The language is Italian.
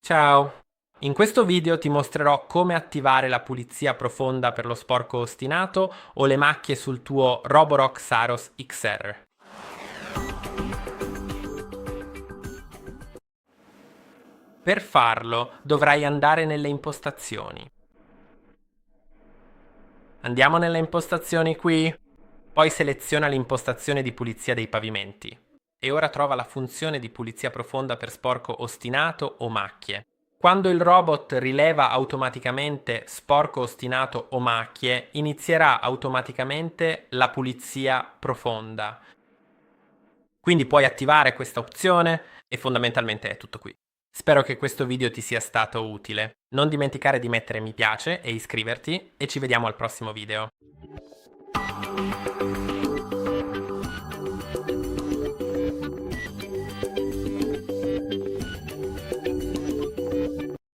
Ciao! In questo video ti mostrerò come attivare la pulizia profonda per lo sporco ostinato o le macchie sul tuo ROBOROCK Saros XR. Per farlo dovrai andare nelle impostazioni. Andiamo nelle impostazioni qui, poi seleziona l'impostazione di pulizia dei pavimenti. E ora trova la funzione di pulizia profonda per sporco ostinato o macchie. Quando il robot rileva automaticamente sporco ostinato o macchie, inizierà automaticamente la pulizia profonda. Quindi puoi attivare questa opzione e fondamentalmente è tutto qui. Spero che questo video ti sia stato utile. Non dimenticare di mettere mi piace e iscriverti e ci vediamo al prossimo video.